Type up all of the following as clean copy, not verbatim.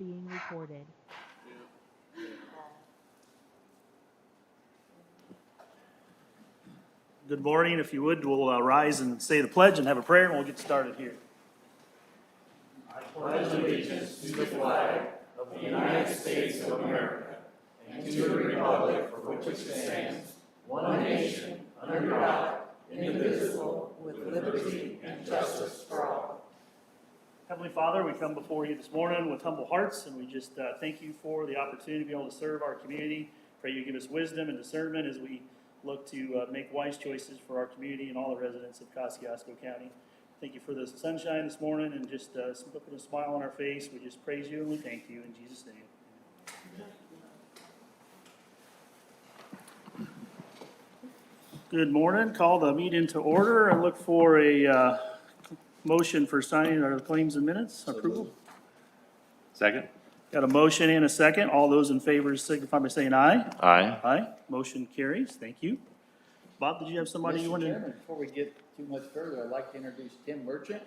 being recorded. Good morning. If you would, we'll rise and say the pledge and have a prayer, and we'll get started here. I pledge allegiance to the flag of the United States of America and to the republic for which it stands, one nation, under God, indivisible, with liberty and justice for all. Heavenly Father, we come before you this morning with humble hearts, and we just thank you for the opportunity to be able to serve our community. Pray you give us wisdom and discernment as we look to make wise choices for our community and all the residents of Kosciuszko County. Thank you for the sunshine this morning and just putting a smile on our face. We just praise you and we thank you in Jesus' name. Good morning. Call the meeting to order and look for a motion for signing our claims and minutes approval. Second. Got a motion and a second. All those in favor signify by saying aye. Aye. Aye. Motion carries. Thank you. Bob, did you have somebody you Mr. wanted? Chairman, before we get too much further, I'd like to introduce Tim Merchant,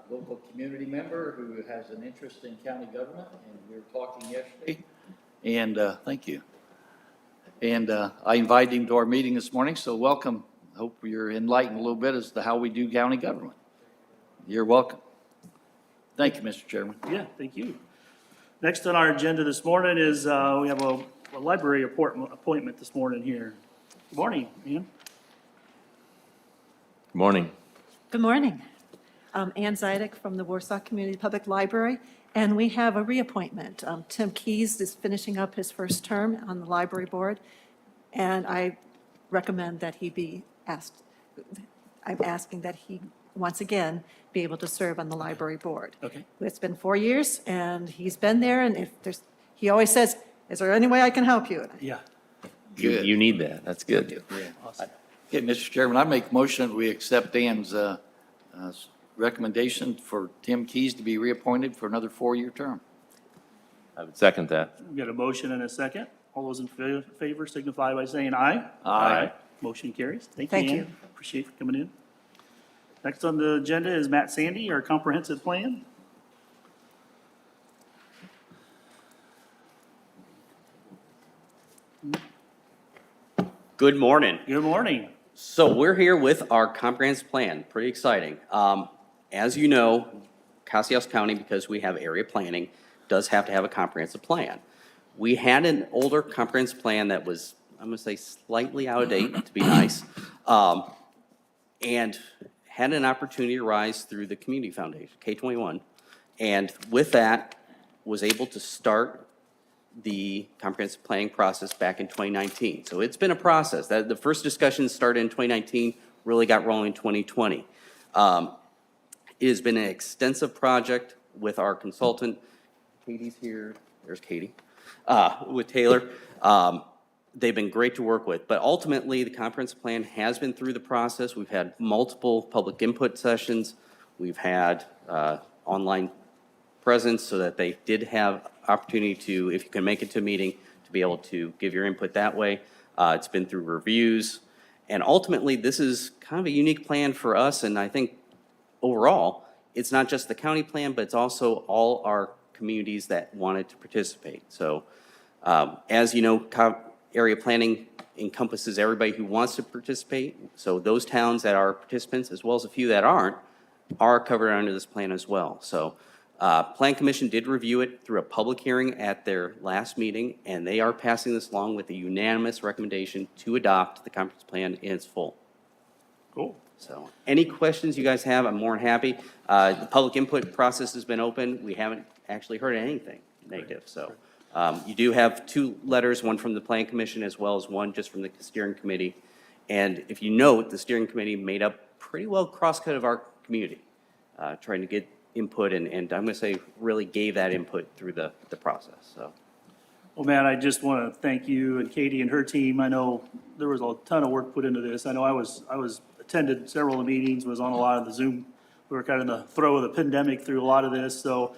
local community member who has an interest in county government, and we were talking yesterday. And thank you. And I invited him to our meeting this morning, so welcome. Hope you're enlightened a little bit as to how we do county government. You're welcome. Thank you, Mr. Chairman. Yeah, thank you. Next on our agenda this morning is we have a library appointment this morning here. Good morning, Ian. Good morning. Good morning. Ann Zidek from the Warsaw Community Public Library, and we have a reappointment. Tim Keys is finishing up his first term on the library board, and I recommend that he be asked, I'm asking that he, once again, be able to serve on the library board. Okay. It's been 4 years, and he's been there, and if there's, he always says, is there any way I can help you? Yeah. Good. You need that. That's good. Awesome. Okay, Mr. Chairman, I make a motion that we accept Ann's recommendation for Tim Keys to be reappointed for another 4-year term. I would second that. We've got a motion and a second. All those in favor signify by saying aye. Aye. Motion carries. Thank Thank you, you. Ann. Appreciate you coming in. Next on the agenda is Matt Sandy, our comprehensive plan. Good morning. Good morning. So we're here with our comprehensive plan. Pretty exciting. As you know, Kosciuszko County, because we have area planning, does have to have a comprehensive plan. We had an older comprehensive plan that was, I'm going to say, slightly out of date, to be nice, and had an opportunity to rise through the Community Foundation, K-21, and with that, was able to start the comprehensive planning process back in 2019. So it's been a process. The first discussions started in 2019, really got rolling in 2020. It has been an extensive project with our consultant. Katie's here. There's Katie. With Taylor. They've been great to work with. But ultimately, the comprehensive plan has been through the process. We've had multiple public input sessions. We've had online presence so that they did have opportunity to, if you can make it to a meeting, to be able to give your input that way. It's been through reviews. And ultimately, this is kind of a unique plan for us. And I think overall, it's not just the county plan, but it's also all our communities that wanted to participate. So as you know, area planning encompasses everybody who wants to participate. So those towns that are participants, as well as a few that aren't, are covered under this plan as well. So Plan Commission did review it through a public hearing at their last meeting, and they are passing this along with a unanimous recommendation to adopt the comprehensive plan in its full. Cool. So any questions you guys have, I'm more than happy. The public input process has been open. We haven't actually heard anything negative. So you do have 2 letters, one from the Plan Commission as well as one just from the steering committee. And if you note, the steering committee made up pretty well cross-cut of our community, trying to get input and I'm going to say really gave that input through the process. So. Well, man, I just want to thank you and Katie and her team. I know there was a ton of work put into this. I know I was attended several of the meetings, was on a lot of the Zoom. We were kind of in the throw of the pandemic through a lot of this. So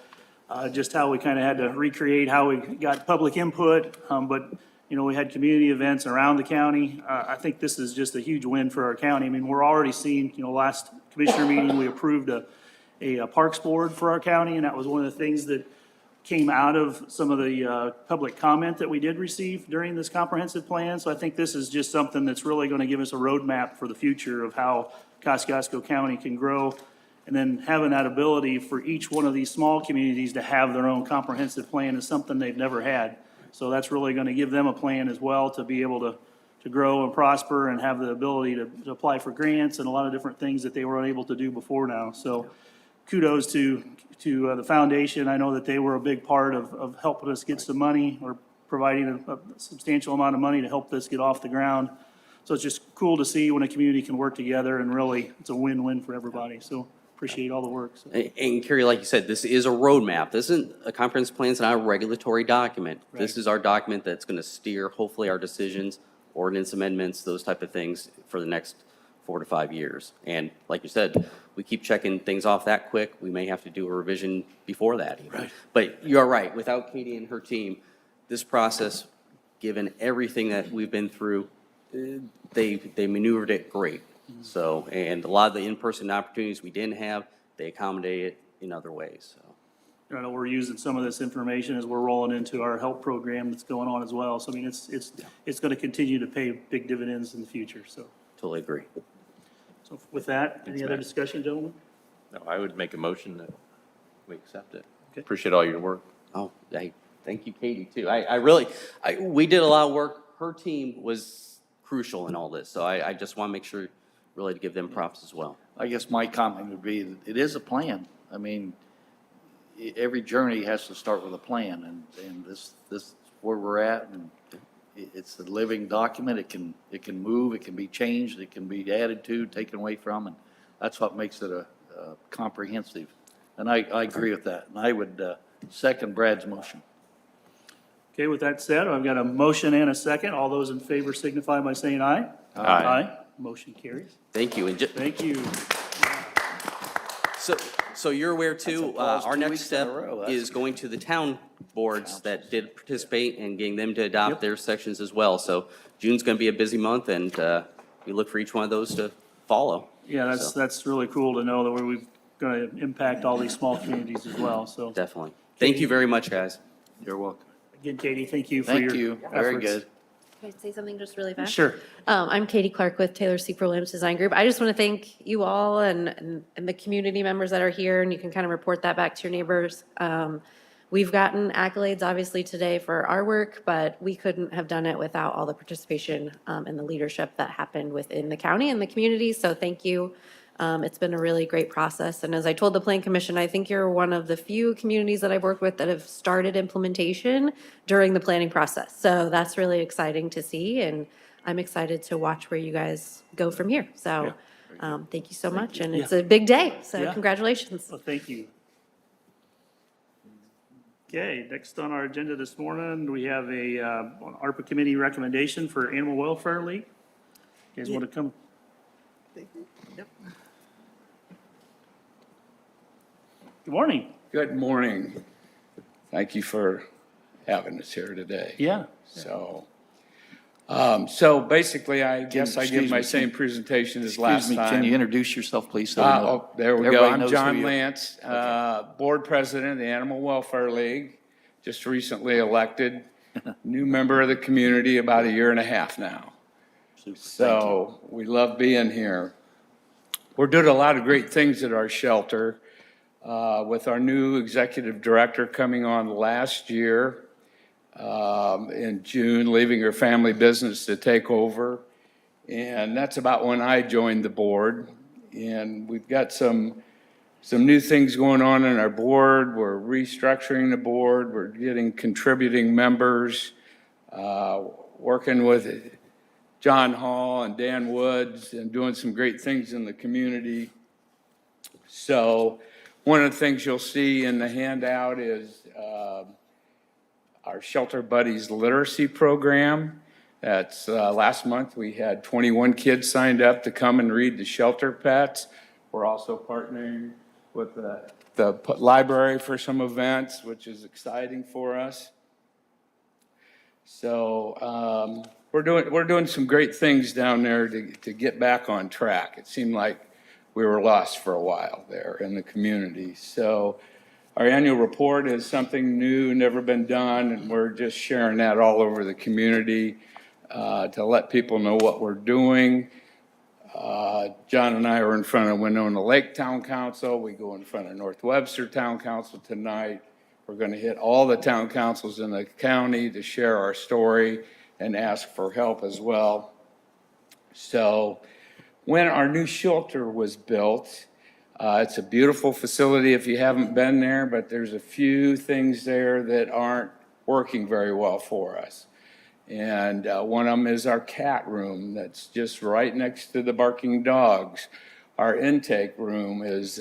just how we kind of had to recreate how we got public input. But, you know, we had community events around the county. I think this is just a huge win for our county. I mean, we're already seeing, you know, last commissioner meeting, we approved a Parks Board for our county, and that was one of the things that came out of some of the public comment that we did receive during this comprehensive plan. So I think this is just something that's really going to give us a roadmap for the future of how Kosciuszko County can grow. And then having that ability for each one of these small communities to have their own comprehensive plan is something they've never had. So that's really going to give them a plan as well to be able to grow and prosper and have the ability to apply for grants and a lot of different things that they were unable to do before now. So kudos to the foundation. I know that they were a big part of helping us get some money or providing a substantial amount of money to help this get off the ground. So it's just cool to see when a community can work together, and really it's a win-win for everybody. So appreciate all the work. So. And Kerry, like you said, this is a roadmap. This isn't a comprehensive plan, it's not a regulatory document. This is our document that's going to steer, hopefully, our decisions, ordinance amendments, those type of things for the next 4 to 5 years. And like you said, we keep checking things off that quick. We may have to do a revision before that even. Right. But you're right, without Katie and her team, this process, given everything that we've been through, they maneuvered it great. So, and a lot of the in-person opportunities we didn't have, they accommodated in other ways, so. I know we're using some of this information as we're rolling into our help program that's going on as well. So I mean, it's going to continue to pay big dividends in the future. So, Totally agree. so with that, any other Matt. discussion, gentlemen? No, I would make a motion that we accept it. Okay. Appreciate all your work. Oh, thank you, Katie, too. We did a lot of work. Her team was crucial in all this, so I just want to make sure, really, to give them props as well. I guess my comment would be, that it is a plan. I mean, every journey has to start with a plan, and this is where we're at, and it's a living document. It can move, it can be changed, it can be added to, taken away from, and that's what makes it a comprehensive. And I agree with that, and I would second Brad's motion. Okay, with that said, I've got a motion and a second. All those in favor signify by saying aye. Aye. Motion carries. Thank you. And Thank you. so you're aware, too, applause our 2 next weeks in step a row. That's is going to the town boards that did participate and getting them to adopt Yep. their sections as well. So June's going to be a busy month, and we look for each one of those to follow. Yeah, So, that's really cool to know that we're going to impact all these small communities as well. So Definitely. Thank you very much, guys. You're welcome. again, Katie, thank you for Thank your you. Very efforts. good. Can I say something just really fast? Sure. I'm Katie Clark with Taylor Seaper Williams Design Group. I just want to thank you all and the community members that are here, and you can kind of report that back to your neighbors. We've gotten accolades, obviously, today for our work, but we couldn't have done it without all the participation and the leadership that happened within the county and the community, so thank you. It's been a really great process, and as I told the Plan Commission, I think you're one of the few communities that I've worked with that have started implementation during the planning process. So that's really exciting to see, and I'm excited to watch where you guys go from here. So thank you so much, and it's a big day, so Yeah. congratulations. Well, thank you. Okay, next on our agenda this morning, we have a ARPA committee recommendation for Animal Welfare League. You guys want to come? Good morning. Good morning. Thank you for having us here today. Yeah. So basically, I guess I give excuse my me, same can- presentation as Excuse last me, can you time. introduce yourself, please? so we know- There we go. everybody I'm knows who John you are. Lance, Board President of the Animal Welfare League, just recently elected, new member of the community about 1.5 years now. Super. Thank you. So we love being here. We're doing a lot of great things at our shelter with our new executive director coming on last year in June, leaving her family business to take over. And that's about when I joined the board. And we've got some new things going on in our board. We're restructuring the board. We're getting contributing members, working with John Hall and Dan Woods and doing some great things in the community. So one of the things you'll see in the handout is our Shelter Buddies Literacy Program. That's last month we had 21 kids signed up to come and read the shelter pets. We're also partnering with the library for some events, which is exciting for us. So we're doing some great things down there to get back on track. It seemed like we were lost for a while there in the community. So Our annual report is something new, never been done, and we're just sharing that all over the community to let people know what we're doing. John and I are in front of Winona Lake Town Council. We go in front of North Webster Town Council tonight. We're going to hit all the town councils in the county to share our story and ask for help as well. So when our new shelter was built, it's a beautiful facility if you haven't been there, but there's a few things there that aren't working very well for us. And one of them is our cat room that's just right next to the barking dogs. Our intake room is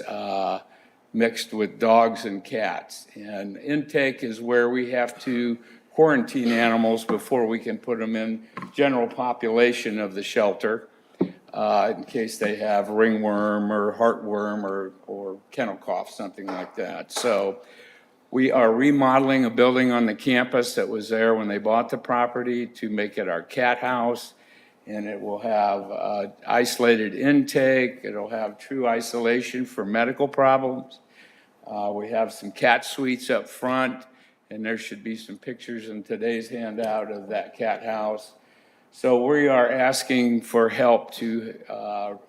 mixed with dogs and cats. And intake is where we have to quarantine animals before we can put them in general population of the shelter in case they have ringworm or heartworm or kennel cough, something like that. So we are remodeling a building on the campus that was there when they bought the property to make it our cat house. And it will have isolated intake. It'll have true isolation for medical problems. We have some cat suites up front, and there should be some pictures in today's handout of that cat house. So we are asking for help to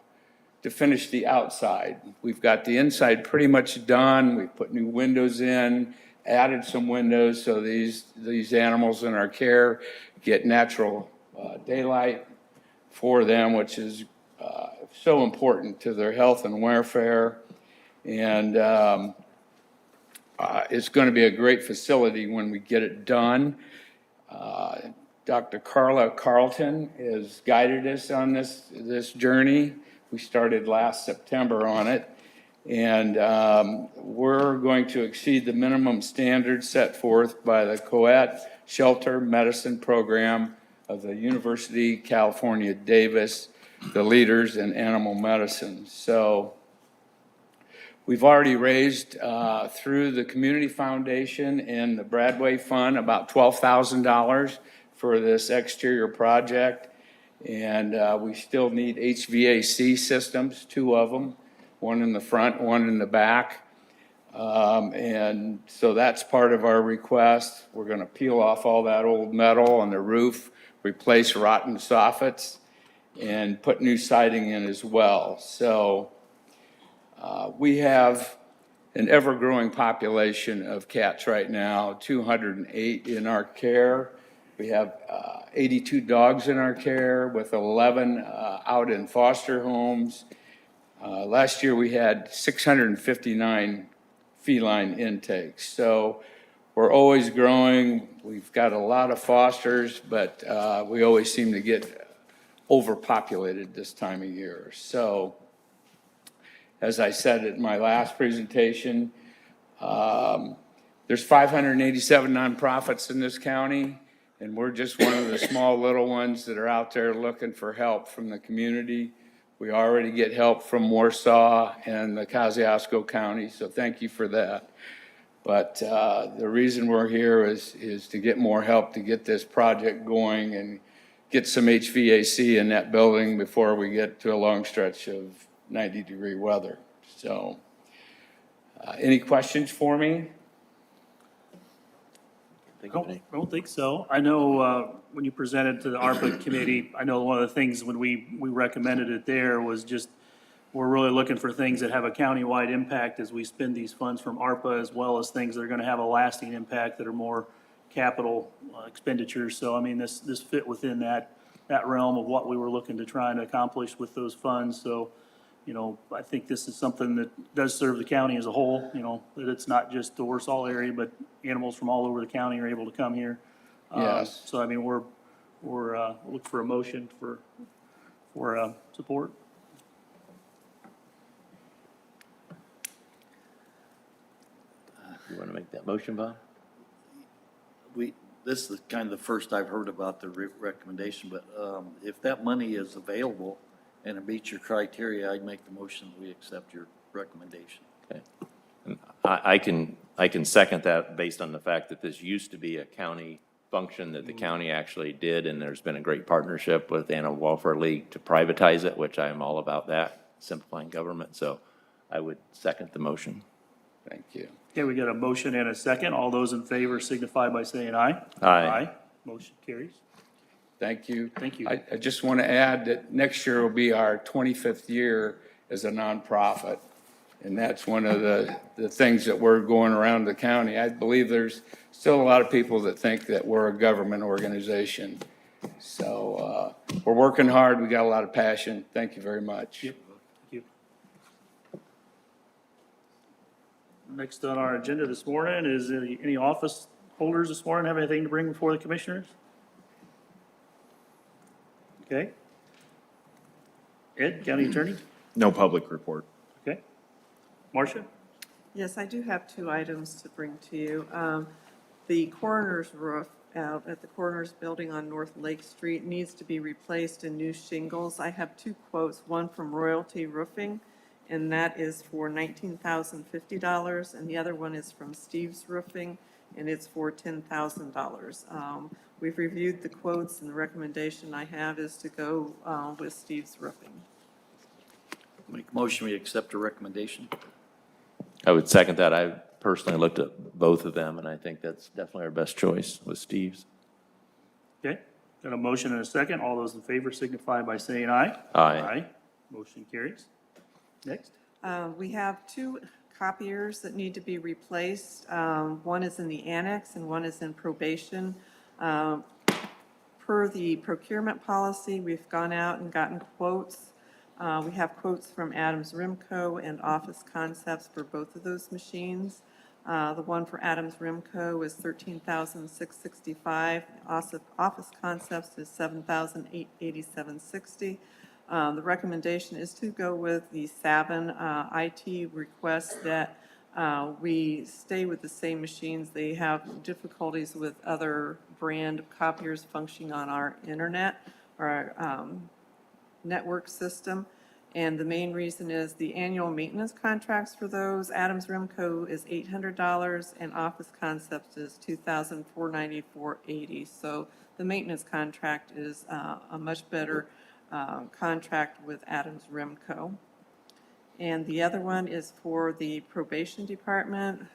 finish the outside. We've got the inside pretty much done. We've put new windows in, added some windows so these animals in our care get natural daylight for them, which is so important to their health and welfare. And it's going to be a great facility when we get it done. Dr. Carla Carlton has guided us on this journey. We started last September on it. And we're going to exceed the minimum standards set forth by the Coet Shelter Medicine Program of the University of California, Davis, the leaders in animal medicine. So we've already raised through the Community Foundation and the Bradway Fund about $12,000 for this exterior project. And we still need HVAC systems, 2 of them, one in the front, one in the back. And so that's part of our request. We're going to peel off all that old metal on the roof, replace rotten soffits, and put new siding in as well. So we have an ever-growing population of cats right now, 208 in our care. We have 82 dogs in our care with 11 out in foster homes. Last year we had 659 feline intakes. So we're always growing. We've got a lot of fosters, but we always seem to get overpopulated this time of year. So as I said in my last presentation, there's 587 nonprofits in this county, and we're just one of the small little ones that are out there looking for help from the community. We already get help from Warsaw and the Kosciuszko County, so thank you for that. But the reason we're here is to get more help to get this project going and get some HVAC in that building before we get to a long stretch of 90-degree weather. So any questions for me? I don't think so. I know when you presented to the ARPA committee, I know one of the things when we recommended it there was just, we're really looking for things that have a countywide impact as we spend these funds from ARPA, as well as things that are gonna have a lasting impact that are more capital expenditures. So I mean, this fit within that realm of what we were looking to try and accomplish with those funds. So, you know, I think this is something that does serve the county as a whole, you know, that it's not just the Warsaw area, but animals from all over the county are able to come here. Yes. So I mean, we're looking for a motion for support. You want to make that motion, Bob? This is kind of the first I've heard about the recommendation, but if that money is available and it meets your criteria, I'd make the motion that we accept your recommendation. Okay. And I can second that based on the fact that this used to be a county function that the county actually did, and there's been a great partnership with Animal Welfare League to privatize it, which I am all about that, simplifying government. So I would second the motion. Thank you. Okay, we got a motion and a second. All those in favor signify by saying aye. Aye. Motion carries. Thank you. Thank you. I just want to add that next year will be our 25th year as a nonprofit. And that's one of the things that we're going around the county. I believe there's still a lot of people that think that we're a government organization. So we're working hard. We got a lot of passion. Thank you very much. Yep. Thank you. Next on our agenda this morning is any office holders this morning have anything to bring before the commissioners? Okay. Ed, county attorney? No public report. Okay. Marcia? Yes, I do have two items to bring to you. The coroner's roof out at the coroner's building on North Lake Street needs to be replaced in new shingles. I have two quotes, one from Royalty Roofing, and that is for $19,050, and the other one is from Steve's Roofing, and it's for $10,000. We've reviewed the quotes, and the recommendation I have is to go with Steve's Roofing. Make a motion, we accept the recommendation. I would second that. I personally looked at both of them, and I think that's definitely our best choice with Steve's. Okay. Got a motion and a second. All those in favor signify by saying aye. Aye. Motion carries. Next. We have two copiers that need to be replaced. One is in the annex and one is in probation. Per the procurement policy, we've gone out and gotten quotes. We have quotes from Adams Rimco and Office Concepts for both of those machines. The one for Adams Rimco is $13,665. Office Concepts is $7,887.60. The recommendation is to go with the Savin IT request that we stay with the same machines. They have difficulties with other brand copiers functioning on our internet or network system. And the main reason is the annual maintenance contracts for those. Adams Rimco is $800 and Office Concepts is $2,494.80. So the maintenance contract is a much better contract with Adams Rimco. And the other one is for the probation department.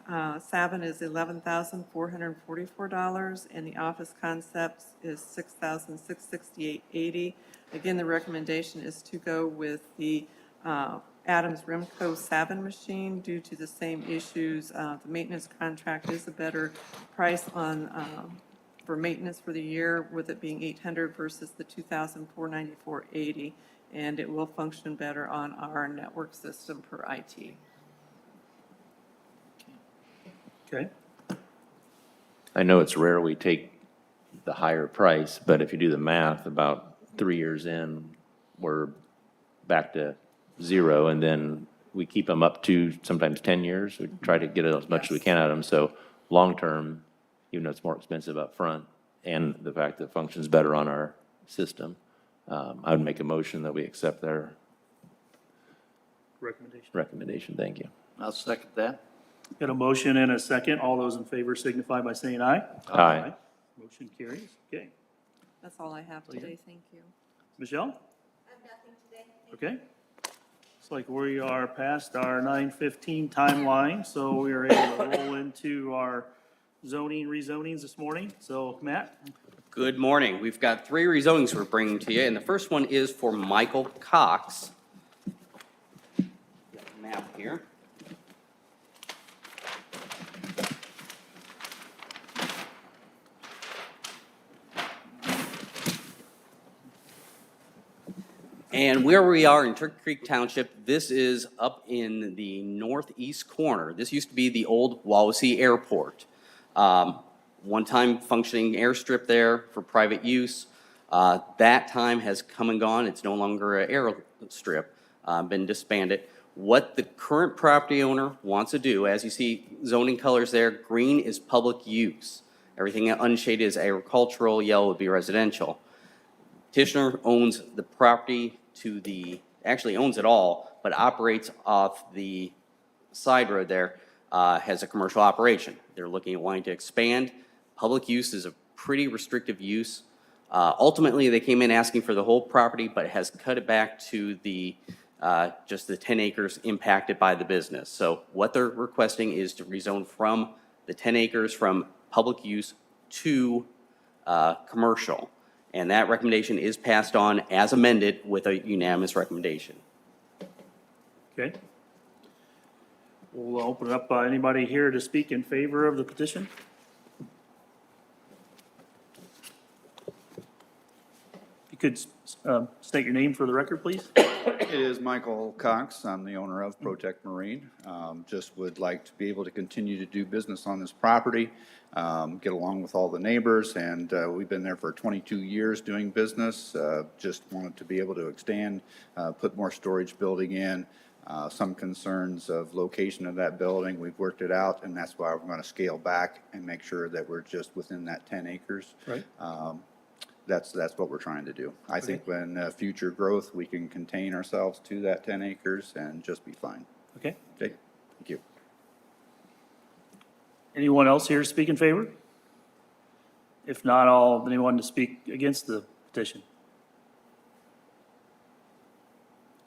Savin is $11,444 and the Office Concepts is $6,668.80. Again, the recommendation is to go with the Adams Rimco Savin machine due to the same issues. The maintenance contract is a better price on for maintenance for the year, with it being $800 versus the $2,494.80, and it will function better on our network system per IT. Okay. I know it's rare we take the higher price, but if you do the math, about 3 years in, we're back to zero, and then we keep them up to sometimes 10 years. We try to get as much as we can out of them. So long-term, even though it's more expensive up front, and the fact that it functions better on our system, I would make a motion that we accept their recommendation. Thank you. I'll second that. Got a motion and a second. All those in favor signify by saying aye. Aye. Motion carries. Okay. That's all I have today. Thank you. Michelle? I have nothing today. Okay. Looks like we are past our 9:15 timeline, so we are able to roll into our rezonings this morning. So, Matt? Good morning. We've got 3 rezonings we're bringing to you, and the first one is for Michael Cox. Got the map here. And where we are in Turkey Creek Township, this is up in the northeast corner. This used to be the old Wawasee Airport. One-time functioning airstrip there for private use. That time has come and gone. It's no longer an airstrip, been disbanded. What the current property owner wants to do, as you see zoning colors there, green is public use. Everything unshaded is agricultural, yellow would be residential. Petitioner owns the property actually owns it all, but operates off the side road there, has a commercial operation. They're looking at wanting to expand. Public use is a pretty restrictive use. Ultimately, they came in asking for the whole property, but has cut it back to the just the 10 acres impacted by the business. So what they're requesting is to rezone from the 10 acres from public use to commercial. And that recommendation is passed on as amended with a unanimous recommendation. Okay. We'll open it up. Anybody here to speak in favor of the petition? If you could state your name for the record, please. It is Michael Cox. I'm the owner of Protect Marine. Just would like to be able to continue to do business on this property, get along with all the neighbors, and we've been there for 22 years doing business. Just wanted to be able to extend, put more storage building in. Some concerns of location of that building, we've worked it out, and that's why we're going to scale back and make sure that we're just within that 10 acres. Right. That's what we're trying to do. I think when future growth, we can contain ourselves to that 10 acres and just be fine. Okay. Okay, thank you. Anyone else here to speak in favor? If not, anyone to speak against the petition?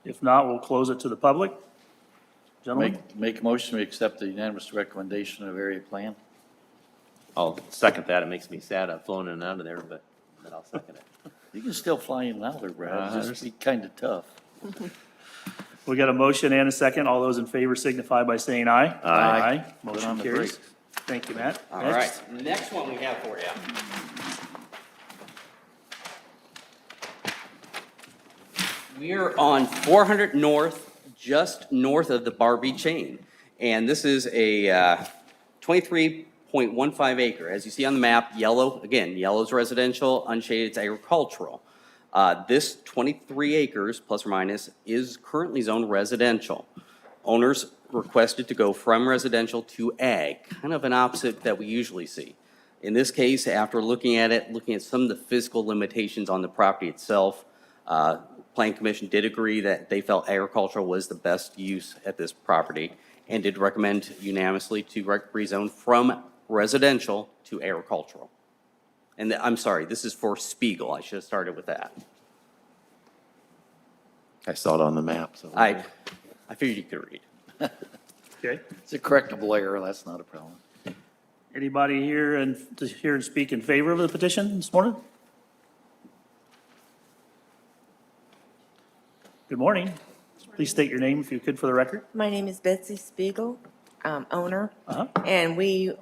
If not, we'll close it to the public. Gentlemen? Make a motion to accept the unanimous recommendation of area plan. I'll second that. It makes me sad I've flown in and out of there, but I'll second it. You can still fly in and out there, Brad, just be kind of tough. We got a motion and a second. All those in favor signify by saying aye. Aye. Put Motion on the carries. brakes. Thank you, Matt. All Next. right, next one we have for you. We're on 400 North, just north of the Barbie chain. And this is a 23.15 acre. As you see on the map, yellow, again, yellow is residential, unshaded is agricultural. This 23 acres, plus or minus, is currently zoned residential. Owners requested to go from residential to ag, kind of an opposite that we usually see. In this case, after looking at some of the physical limitations on the property itself, Planning Commission did agree that they felt agricultural was the best use at this property and did recommend unanimously to rezone from residential to agricultural. And I'm sorry, this is for Spiegel. I should have started with that. I saw it on the map, so. I figured you could read. Okay. It's a correctable error, that's not a problem. Anybody here and speak in favor of the petition this morning? Good morning. Please state your name if you could for the record. My name is Betsy Spiegel, owner, Uh-huh. and we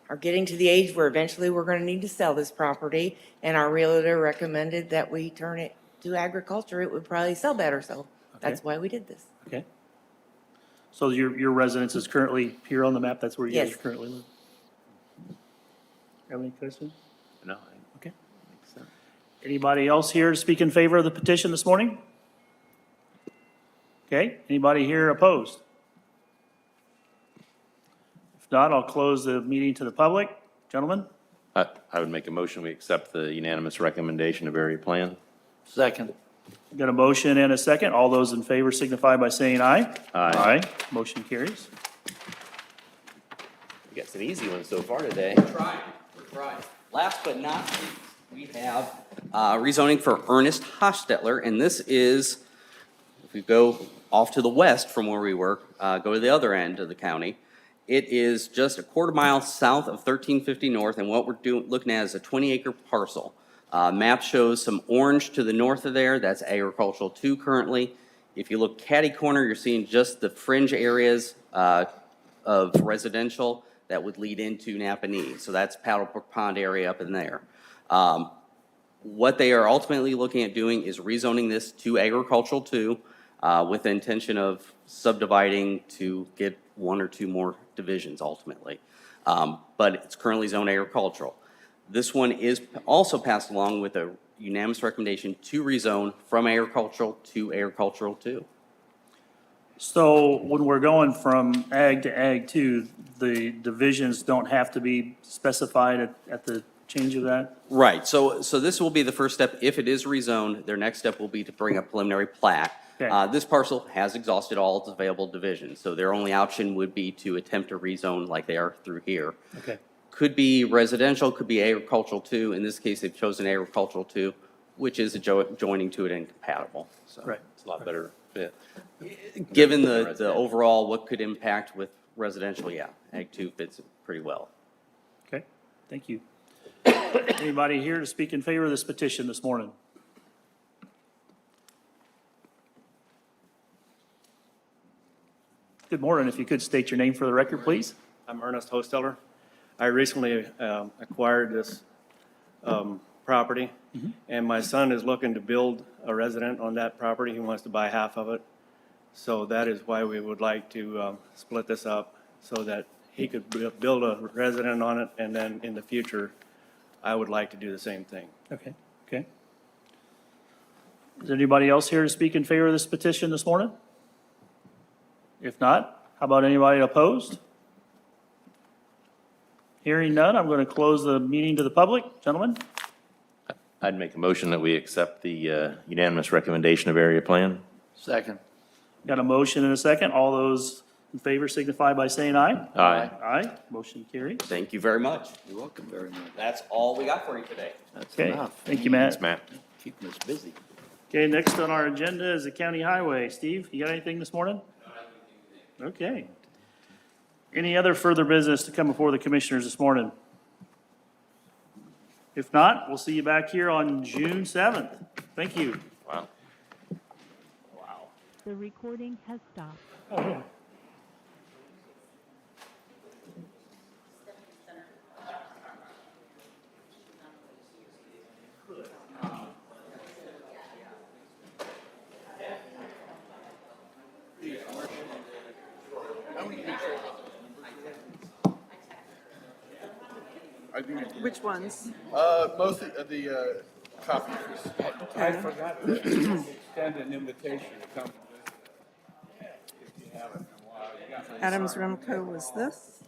are getting to the age where eventually we're going to need to sell this property, and our realtor recommended that we turn it to agriculture. It would probably sell better, so that's why we did this. Okay. So your residence is currently here on the map? That's where you guys Yes. currently live? Have any questions? No, Okay. makes sense. Anybody else here to speak in favor of the petition this morning? Okay, anybody here opposed? If not, I'll close the meeting to the public. Gentlemen? I would make a motion, we accept the unanimous recommendation of area plan. Second. Got a motion and a second. All those in favor signify by saying aye. Aye. Motion carries. We got some easy ones so far today. We're trying. Last but not least, we have rezoning for Ernest Hoshdetler, and this is, if we go off to the west from where we were, go to the other end of the county, it is just a quarter mile south of 1350 North, and what we're looking at is a 20-acre parcel. Map shows some orange to the north of there. That's agricultural 2 currently. If you look catty corner, you're seeing just the fringe areas of residential that would lead into Napanee. So that's Paddle Brook Pond area up in there. What they are ultimately looking at doing is rezoning this to agricultural 2 with the intention of subdividing to get 1 or 2 more divisions ultimately. But it's currently zoned agricultural. This one is also passed along with a unanimous recommendation to rezone from agricultural to agricultural 2. So when we're going from ag to ag 2, the divisions don't have to be specified at the change of that? Right, so this will be the first step. If it is rezoned, their next step will be to bring a preliminary plat. Okay. This parcel has exhausted all its available divisions, so their only option would be to attempt to rezone like they are through here. Okay. Could be residential, could be agricultural 2. In this case, they've chosen agricultural 2, which is adjoining to it and compatible, so. Right. It's a lot better fit. Given the overall, what could impact with residential, yeah, Ag 2 fits pretty well. Okay, thank you. Anybody here to speak in favor of this petition this morning? Good morning. If you could state your name for the record, please. I'm Ernest Hoshdetler. I recently acquired this property, and my son is looking to build a resident on that property. He wants to buy half of it. So that is why we would like to split this up so that he could build a resident on it, and then in the future, I would like to do the same thing. Okay, okay. Is there anybody else here to speak in favor of this petition this morning? If not, how about anybody opposed? Hearing none, I'm going to close the meeting to the public. Gentlemen? I'd make a motion that we accept the unanimous recommendation of area plan. Second. Got a motion and a second. All those in favor signify by saying aye. Aye. Aye, motion carries. Thank you very much. You're welcome very much. That's all we got for you today. That's Okay, enough. thank you, Matt. Thanks, Matt. Keeping us busy. Okay, next on our agenda is the county highway. Steve, you got anything this morning? Okay. Any other further business to come before the commissioners this morning? If not, we'll see you back here on June 7th. Thank you. Wow. The recording has stopped. Which ones? Most of the copies. I forgot to extend an invitation to come visit. If you haven't in a while. You got my Adams Remco was this?